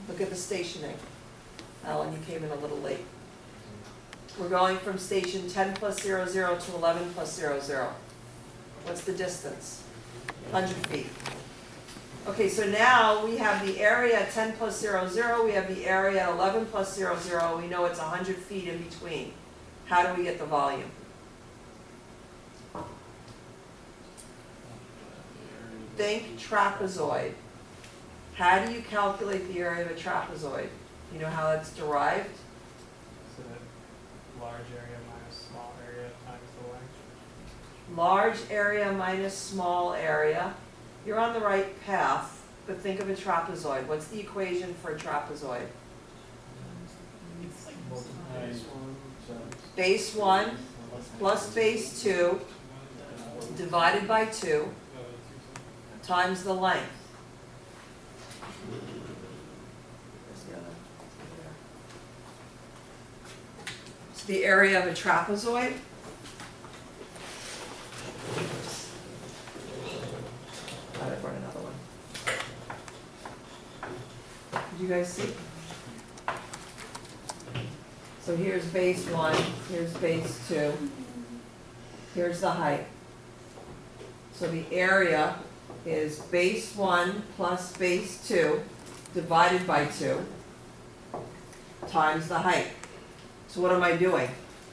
Look at the stationing. Alan, you came in a little late. We're going from station 10 plus 0, 0 to 11 plus 0, 0. What's the distance? 100 feet. Okay, so now we have the area at 10 plus 0, 0. We have the area at 11 plus 0, 0. We know it's 100 feet in between. How do we get the volume? Think trapezoid. How do you calculate the area of a trapezoid? You know how that's derived? So that large area minus small area times the length. Large area minus small area. You're on the right path, but think of a trapezoid. What's the equation for a trapezoid? Base 1 plus base 2 divided by 2 times the length. So the area of a trapezoid I'd run another one. Did you guys see? So here's base 1, here's base 2, here's the height. So the area is base 1 plus base 2 divided by 2 times the height. So what am I doing?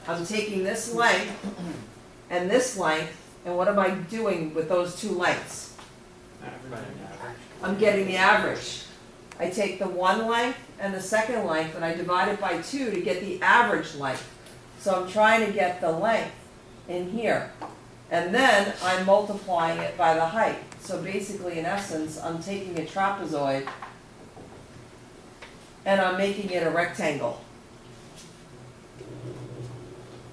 I'm taking this length and this length, and what am I doing with those two lengths? I'm getting the average. I take the one length and the second length and I divide it by 2 to get the average length. So I'm trying to get the length in here. And then I'm multiplying it by the height. So basically, in essence, I'm taking a trapezoid and I'm making it a rectangle.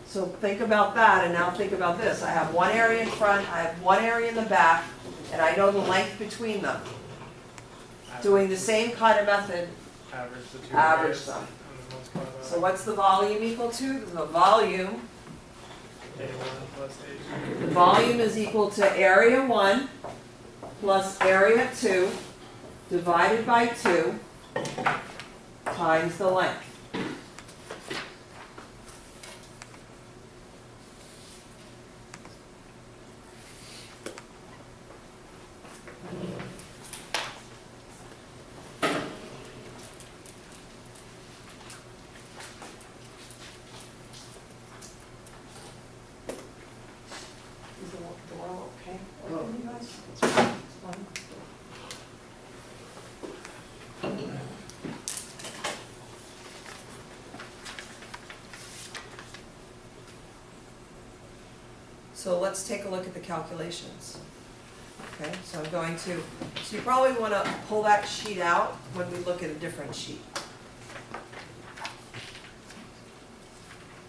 So think about that, and now think about this. I have one area in front, I have one area in the back, and I know the length between them. Doing the same kind of method, Average the two average areas them. and then multiply by So what's the volume equal to? The volume, A1 plus A2. the volume is equal to area 1 plus area 2 divided by 2 times the length. Is the door okay? Open, you guys? It's fine. So let's take a look at the calculations. Okay, so I'm going to, so you probably want to pull that sheet out when we look at a different sheet.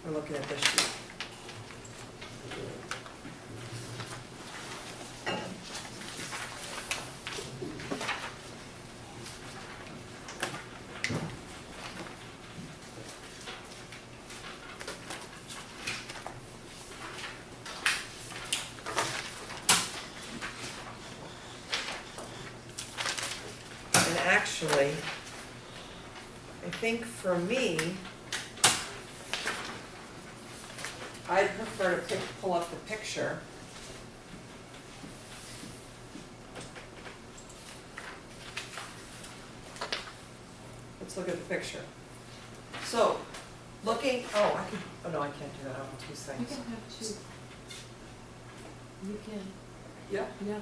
We're looking at this sheet. And actually, I think for me, I'd prefer to pull up the picture. Let's look at the picture. So, looking, oh no, I can't do that, I have two You things. can have two. You can, Yeah, yeah.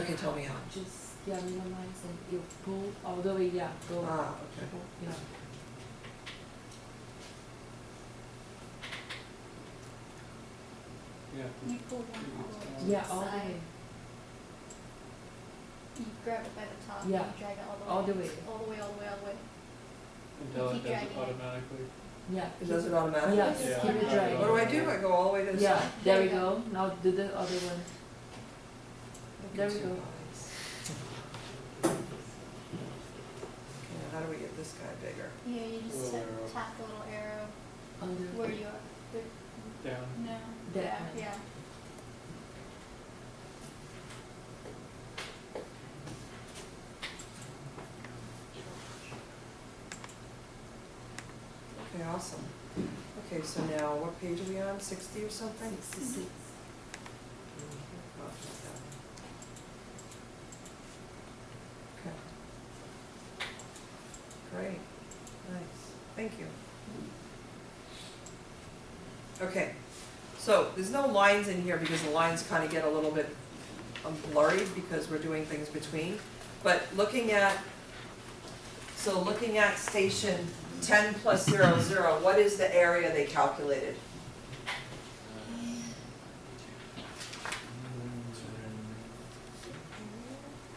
okay, tell me how. Just, yeah, minimize and you pull all the way, yeah, go. Ah, okay. Pull, yeah. Yeah. You pull one all the way. Yeah, all the Side. way, You grab it by the top Yeah. and you drag it all the way. all the way. All the way, all the way, all the way. Until Keep it does it dragging it. automatically. Yeah. It does it automatically? Yeah, Yeah. keep it dragging. What do I do? I go all the way to the Yeah, side? there we go, now do the other one. There we Two go. eyes. Okay, now how do we get this guy bigger? Yeah, you just Little arrow. tap the little arrow Under, where you are. Down. No. That Yeah, one. yeah. awesome. Okay, so now what page are we on, 60 or something? 66. Okay. Great, nice, thank you. Okay, so there's no lines in here because the lines kind of get a little bit blurry because we're doing things between. But looking at station 10 plus 0, 0, what is the area they calculated?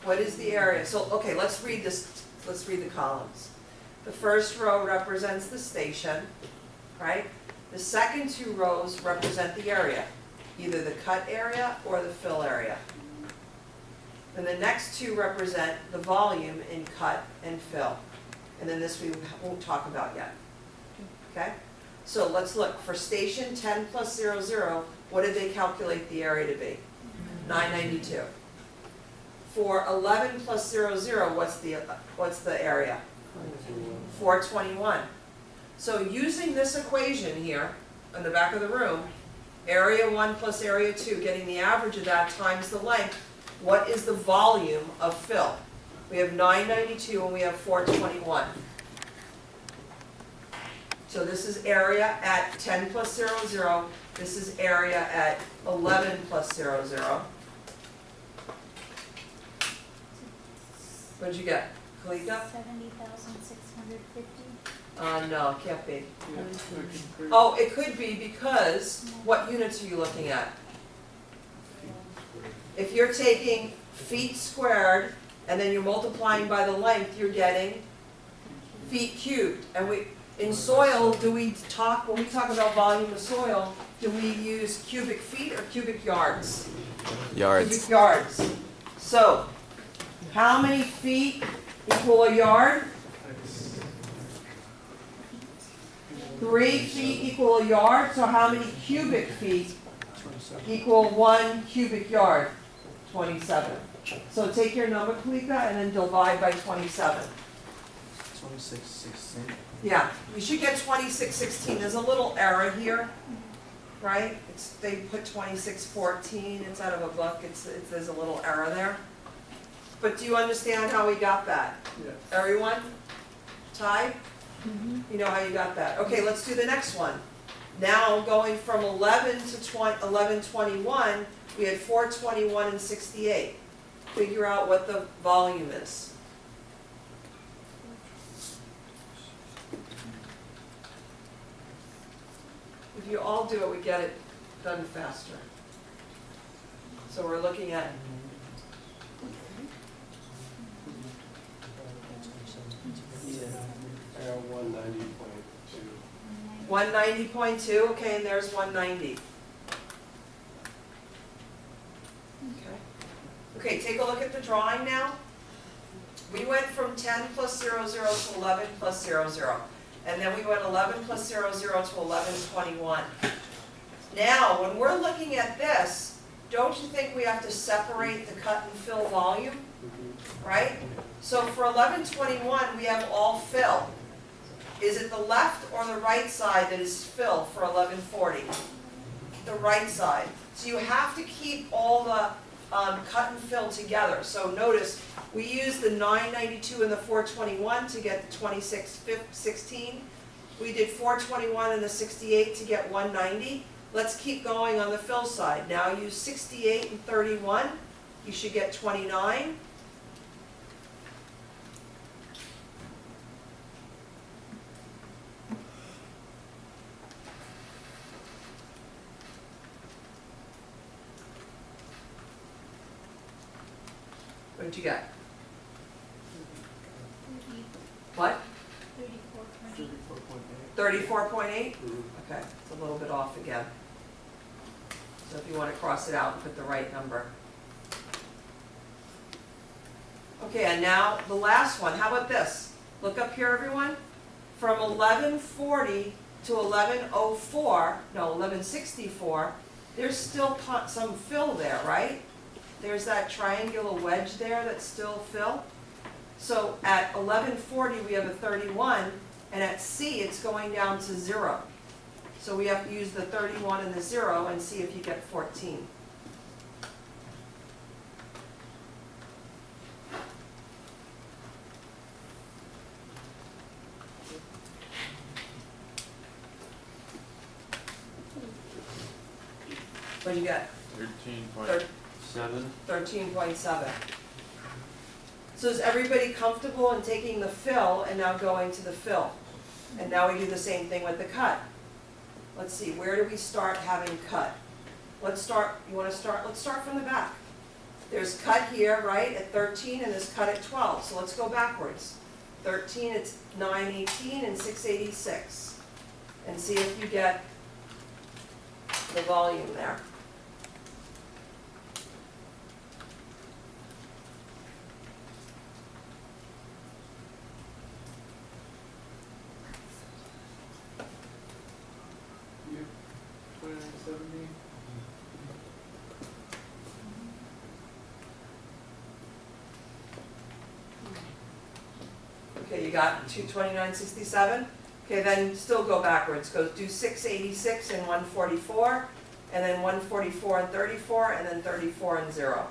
What is the area? So, okay, let's read this, let's read the columns. The first row represents the station, right? The second two rows represent the area, either the cut area or the fill area. And the next two represent the volume in cut and fill. And then this we won't talk about yet. Okay? So let's look. For station 10 plus 0, 0, what did they calculate the area to be? 992. For 11 plus 0, 0, what's the area? 421. So using this equation here on the back of the room, area 1 plus area 2, getting the average of that times the length, what is the volume of fill? We have 992 and we have 421. So this is area at 10 plus 0, 0. This is area at 11 plus 0, 0. What did you get, Kalika? 70,650. No, can't be. Yeah. Oh, it could be because, what units are you looking at? If you're taking feet squared and then you're multiplying by the length, you're getting feet cubed. And in soil, when we talk about volume of soil, do we use cubic feet or cubic yards? Yards. Cubic yards. So, how many feet equal a yard? 3 feet equal a yard, so how many cubic feet equal 1 cubic yard? 27. So take your number, Kalika, and then divide by 27. 2616. Yeah, you should get 2616. There's a little error here, right? They put 2614 inside of a book. There's a little error there. But do you understand how we got that? Yeah. Everyone? Ty? You know how you got that. Okay, let's do the next one. Now going from 11 to 1121, we had 421 and 68. Figure out what the volume is. If you all do it, we get it done faster. So we're looking at Yeah, 190.2. 190.2, okay, and there's 190. Okay, take a look at the drawing now. We went from 10 plus 0, 0 to 11 plus 0, 0. And then we went 11 plus 0, 0 to 1121. Now, when we're looking at this, don't you think we have to separate the cut and fill volume? Right? So for 1121, we have all fill. Is it the left or the right side that is fill for 1140? The right side. So you have to keep all the cut and fill together. So notice, we use the 992 and the 421 to get the 2616. We did 421 and the 68 to get 190. Let's keep going on the fill side. Now use 68 and 31. You should get 29. What did you get? 30, What? 34.8. 34.8? Okay, it's a little bit off again. So if you want to cross it out and put the right number. Okay, and now the last one. How about this? Look up here, everyone. From 1140 to 1164, there's still some fill there, right? There's that triangular wedge there that's still fill. So at 1140 we have a 31, And at C, it's going down to 0. So we have to use the 31 and the 0 and see if you get 14. What do you get? 13.7. 13.7. So is everybody comfortable in taking the fill and now going to the fill? And now we do the same thing with the cut. Let's see, where do we start having cut? Let's start from the back. There's cut here, right, at 13, and there's cut at 12. So let's go backwards. 13, it's 918 and 686. And see if you get the volume there. You, 2970. Okay, you got 229.67. Okay, then still go backwards. Go do 686 and 144, and then 144 and 34, and then 34 and 0.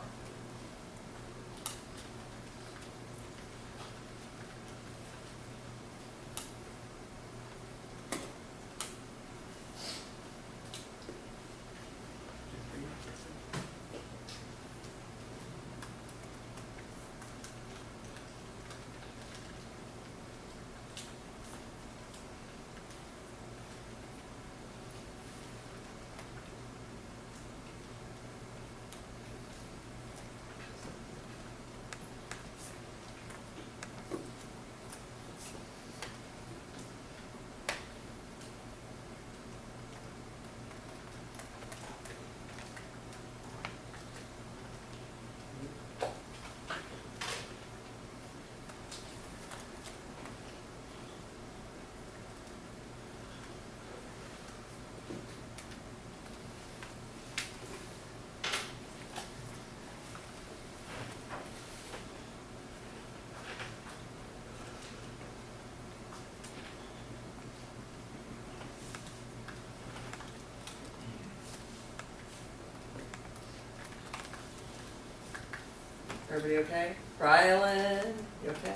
Everybody okay? Rylan, you okay?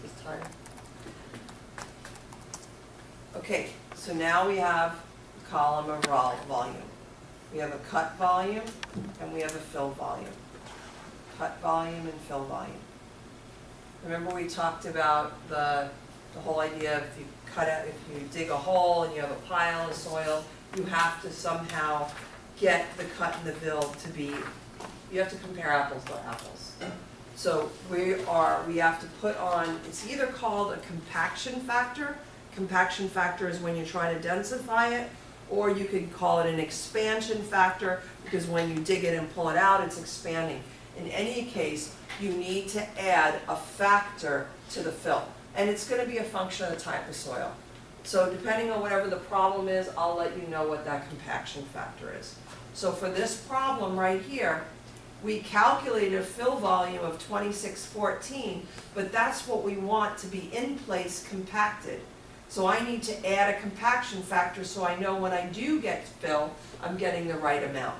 Just tired. Okay, so now we have a column of volume. We have a cut volume and we have a fill volume. Cut volume and fill volume. Remember we talked about the whole idea of if you cut out, if you dig a hole and you have a pile of soil, you have to somehow get the cut and the fill to be, you have to compare apples to apples. So we have to put on, it's either called a compaction factor. Compaction factor is when you're trying to densify it, or you could call it an expansion factor because when you dig it and pull it out, it's expanding. In any case, you need to add a factor to the fill. And it's going to be a function of the type of soil. So depending on whatever the problem is, I'll let you know what that compaction factor is. So for this problem right here, we calculated a fill volume of 2614, but that's what we want to be in place compacted. So I need to add a compaction factor so I know when I do get fill, I'm getting the right amount.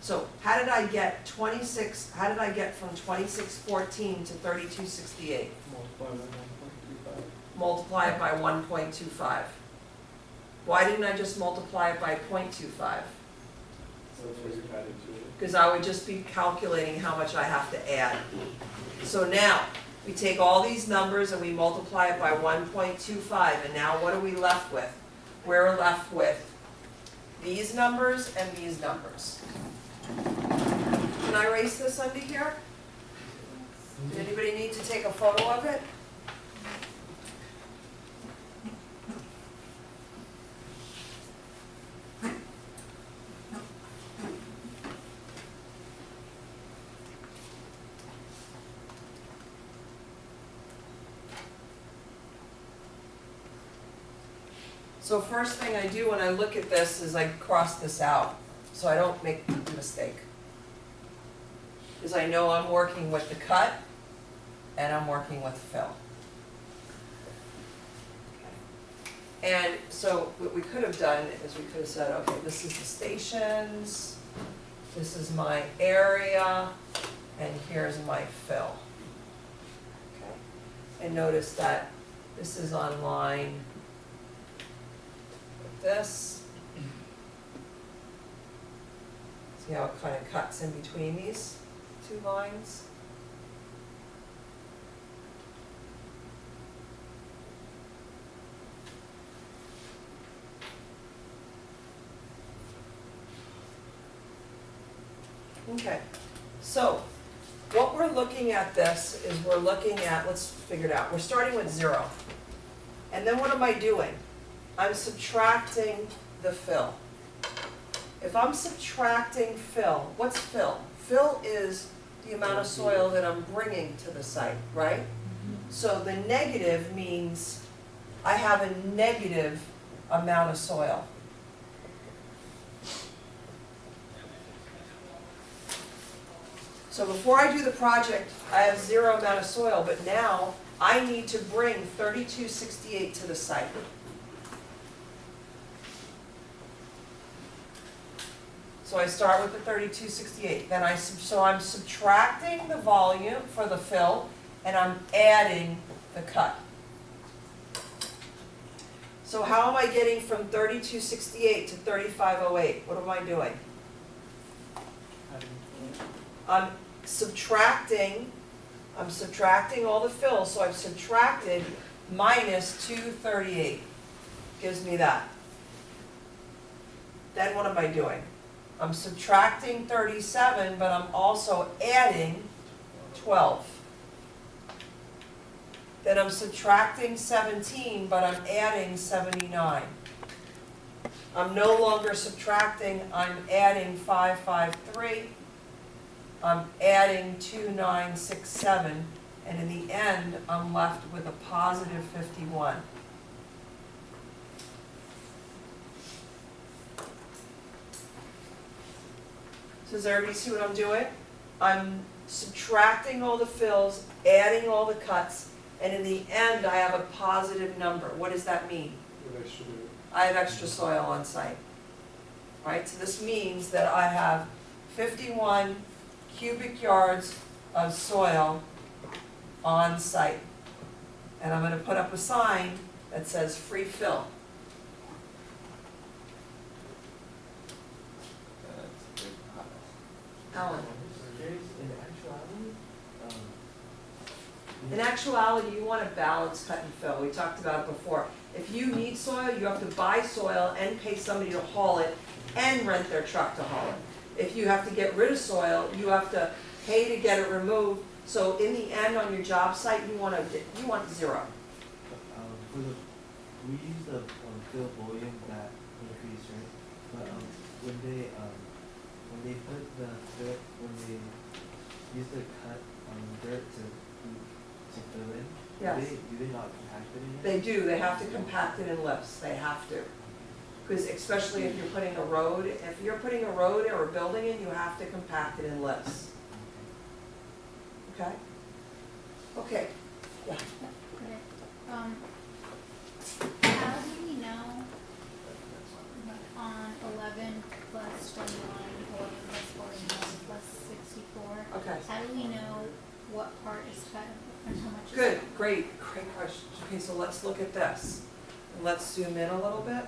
So how did I get from 2614 to 3268? Multiply it by 1.25. Why didn't I just multiply it by 0.25? Because I would just be calculating how much I have to add. So now, we take all these numbers and we multiply it by 1.25, and now what are we left with? We're left with these numbers and these numbers. Can I erase this under here? Does anybody need to take a photo of it? So first thing I do when I look at this is I cross this out so I don't make a mistake. Because I know I'm working with the cut and I'm working with fill. Okay. And so what we could have done is we could have said, okay, this is the stations, this is my area, and here's my fill. Okay. And notice that this is on line like this. See how it kind of cuts in between these two lines? Okay, so what we're looking at this is we're looking at, let's figure it out, we're starting with 0. And then what am I doing? I'm subtracting the fill. If I'm subtracting fill, what's fill? Fill is the amount of soil that I'm bringing to the site, right? So the negative means I have a negative amount of soil. So before I do the project, I have 0 amount of soil, but now I need to bring 3268 to the site. So I start with the 3268. Then so I'm subtracting the volume for the fill, and I'm adding the cut. So how am I getting from 3268 to 3508? What am I doing? I'm subtracting all the fill, so I've subtracted minus 238. Gives me that. Then what am I doing? I'm subtracting 37, but I'm also adding 12. Then I'm subtracting 17, but I'm adding 79. I'm no longer subtracting, I'm adding 553. I'm adding 2967, and in the end, I'm left with a positive 51. So does everybody see what I'm doing? I'm subtracting all the fills, adding all the cuts, and in the end, I have a positive number. What does that mean? I have extra soil on site. Right? So this means that I have 51 cubic yards of soil on site. And I'm going to put up a sign that says free fill. Alan, in actuality, you want a balanced cut and fill. We talked about it before. If you need soil, you have to buy soil and pay somebody to haul it and rent their truck to haul it. If you have to get rid of soil, you have to pay to get it removed. So in the end, on your job site, you want 0. We use the fill volume that increase, right? But when they put the fill, when they use the cut dirt to fill in, Yes. do they not compact it in? They do. They have to compact it in lifts. They have to. Because especially if you're putting a road, or a building in, you have to compact it in lifts. Okay? Okay. Yeah. Okay. How do we know on 11 plus 21, 11 plus 41 plus 64? Okay. How do we know what part is cut and how much Good. is Great question. Okay, so let's look at this. Let's zoom in a little bit.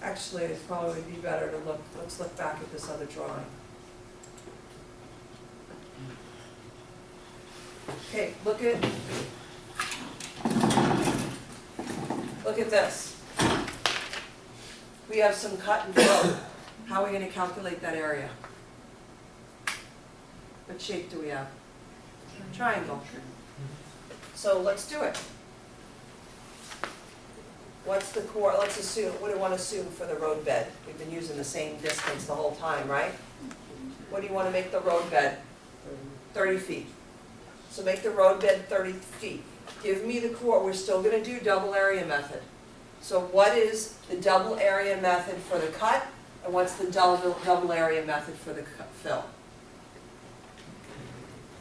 Actually, it probably would be better to look, let's look back at this other drawing. Okay, look at this. We have some cut and fill. How are we going to calculate that area? What shape do we have? Triangle. So let's do it. What's the core? Let's assume, what do you want to assume for the road bed? We've been using the same distance the whole time, right? What do you want to make the road bed? 30 feet. So make the road bed 30 feet. Give me the core. We're still going to do double area method. So what is the double area method for the cut And what's the double area method for the fill?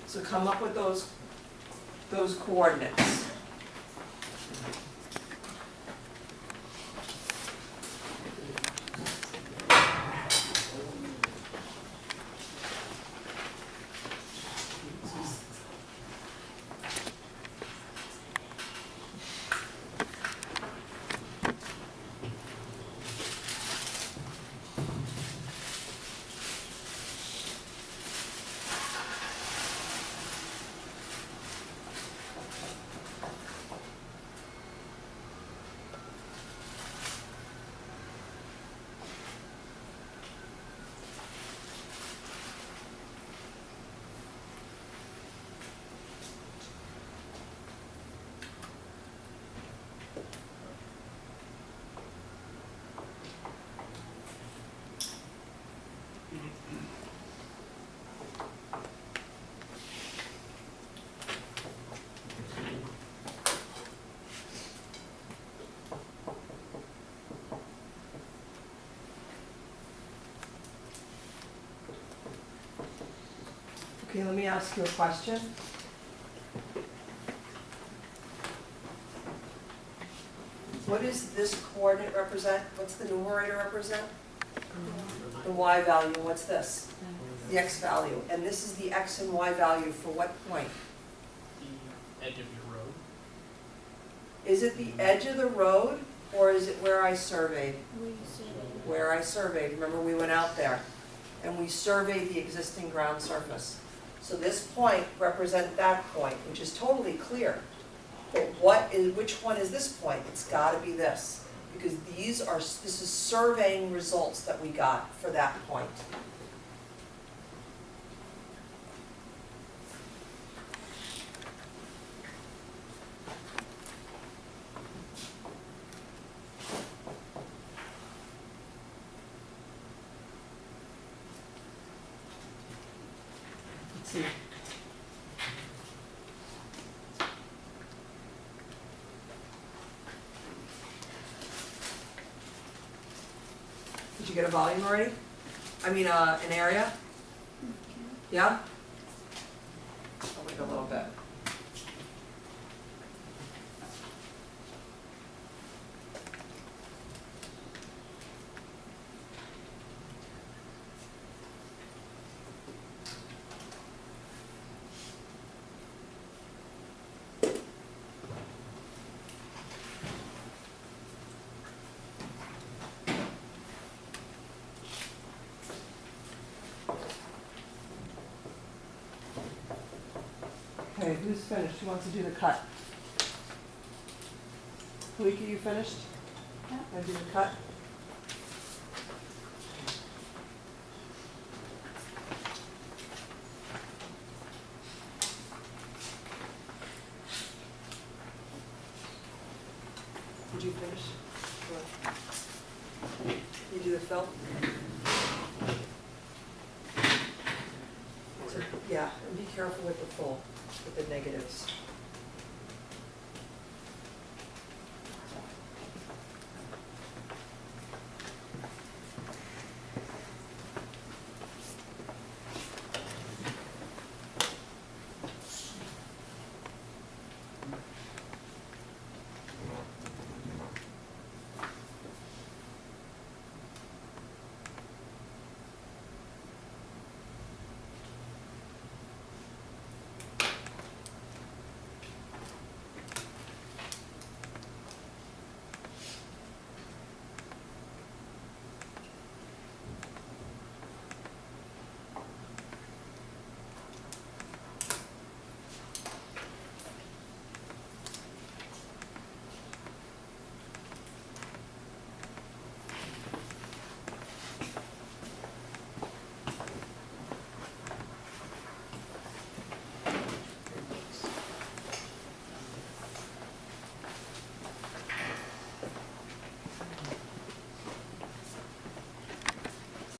So come up with those coordinates. Okay, let me ask you a question. What does this coordinate represent? What's the numerator represent? The y value. What's this? The x value. And this is the x and y value for what point? The edge of your road. Is it the edge of the road, or is it where I surveyed? We see it. Where I surveyed. Remember, we went out there and we surveyed the existing ground surface. So this point represents that point, which is totally clear. But which one is this point? It's got to be this, because this is surveying results that we got for that point. Let's see. Did you get a volume already? I mean, an area? Yeah? I'll wait a little bit. Okay, who's finished? Who wants to do the cut? Kalika, you finished? Yeah. And do the cut? Did you finish? What? You do the fill? So, yeah, and be careful with the full, with the negatives.